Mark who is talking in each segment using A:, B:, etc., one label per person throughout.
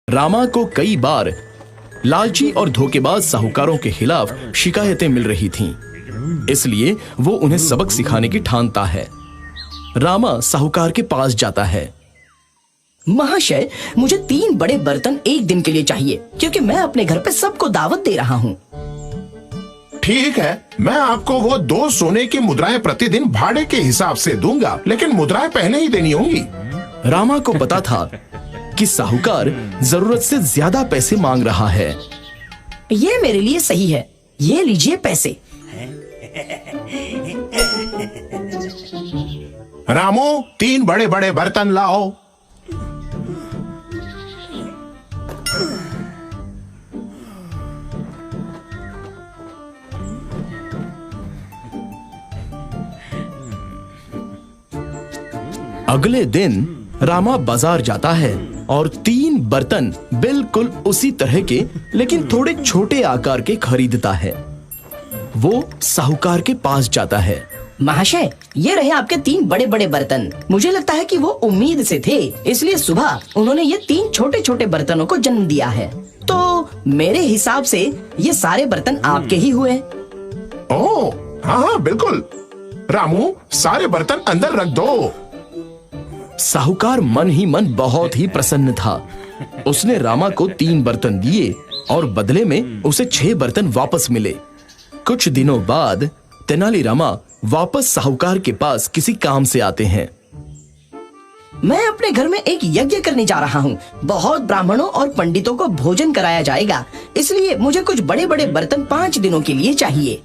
A: रामा को कई बार लालची और धोखेबाज साहूकारों के खिलाफ शिकायतें मिल रही थीं, इसलिए वो उन्हें सबक सिखाने की ठानता है। रामा साहूकार के पास जाता है।
B: महाशय, मुझे 3 बड़े बर्तन एक दिन के लिए चाहिए, क्योंकि मैं अपने घर पे सबको दावत दे रहा हूँ।
C: ठीक है, मैं आपको वो 2 सोने की मुद्राएं प्रतिदिन भाड़े के हिसाब से दूंगा, लेकिन मुद्राएं पहले ही देनी होंगी।
A: रामा को पता था कि साहूकार जरूरत से ज्यादा पैसे मांग रहा है।
B: ये मेरे लिए सही है, ये लीजिए पैसे।
C: रामू, 3 बड़े बड़े बर्तन लाओ।
A: अगले दिन रामा बाजार जाता है और 3 बर्तन बिल्कुल उसी तरह के लेकिन थोड़े छोटे आकार के खरीदता है। वो साहूकार के पास जाता है।
B: महाशय, ये रहे आपके 3 बड़े बड़े बर्तन। मुझे लगता है कि वो उम्मीद से थे, इसलिए सुबह उन्होंने ये 3 छोटे छोटे बर्तनों को जन्म दिया है। तो मेरे हिसाब से ये सारे बर्तन आपके ही हुए।
C: ओह, हाँ बिल्कुल। रामू, सारे बर्तन अंदर रख दो।
A: साहूकार मन ही मन बहुत ही प्रसन्न था। उसने रामा को 3 बर्तन दिए और बदले में उसे 6 बर्तन वापस मिले। कुछ दिनों बाद तेनालीरामा वापस साहूकार के पास किसी काम से आते हैं।
B: मैं अपने घर में एक यज्ञ करने जा रहा हूँ। बहुत ब्राह्मणों और पंडितों को भोजन कराया जाएगा, इसलिए मुझे कुछ बड़े बड़े बर्तन 5 दिनों के लिए चाहिए।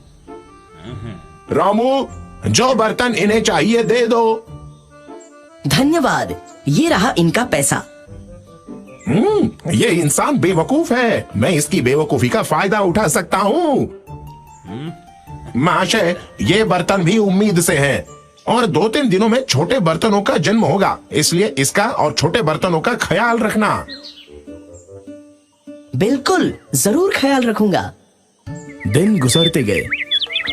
C: रामू, जो बर्तन इन्हें चाहिए दे दो।
B: धन्यवाद, ये रहा इनका पैसा।
C: ये इंसान बेवकूफ है, मैं इसकी बेवकूफी का फायदा उठा सकता हूँ। महाशय, ये बर्तन भी उम्मीद से हैं और 2-3 दिनों में छोटे बर्तनों का जन्म होगा, इसलिए इसका और छोटे बर्तनों का ख्याल रखना।
B: बिल्कुल, जरूर ख्याल रखूंगा।
A: दिन गुजरते गए,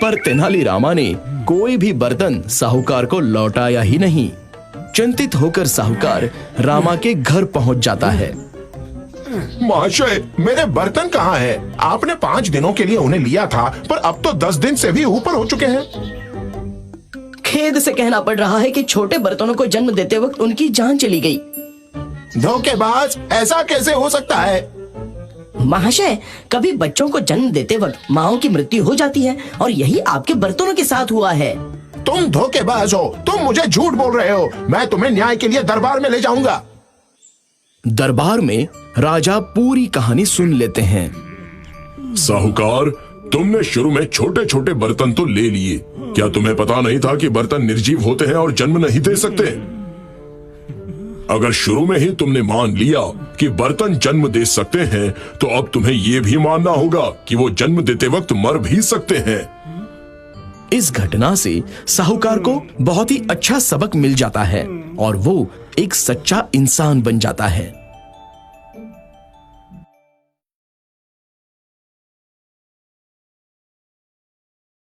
A: पर तेनालीरामा ने कोई भी बर्तन साहूकार को लौटाया ही नहीं। चिंतित होकर साहूकार रामा के घर पहुंच जाता है।
C: महाशय, मेरे बर्तन कहाँ है? आपने 5 दिनों के लिए उन्हें लिया था, पर अब तो 10 दिन से भी ऊपर हो चुके हैं।
B: खेद से कहना पड़ रहा है कि छोटे बर्तनों को जन्म देते वक्त उनकी जान चली गई।
C: धोखेबाज, ऐसा कैसे हो सकता है?
B: महाशय, कभी बच्चों को जन्म देते वक्त माओं की मृत्यु हो जाती है और यही आपके बर्तनों के साथ हुआ है।
C: तुम धोखेबाज हो, तुम मुझे झूठ बोल रहे हो। मैं तुम्हें न्याय के लिए दरबार में ले जाऊंगा।
A: दरबार में राजा पूरी कहानी सुन लेते हैं।
D: साहूकार, तुमने शुरू में छोटे छोटे बर्तन तो ले लिए, क्या तुम्हें पता नहीं था कि बर्तन निर्जीव होते हैं और जन्म नहीं दे सकते? अगर शुरू में ही तुमने मान लिया कि बर्तन जन्म दे सकते हैं, तो अब तुम्हें यह भी मानना होगा कि वो जन्म देते वक्त मर भी सकते हैं।
A: इस घटना से साहूकार को बहुत ही अच्छा सबक मिल जाता है और वो एक सच्चा इंसान बन जाता है।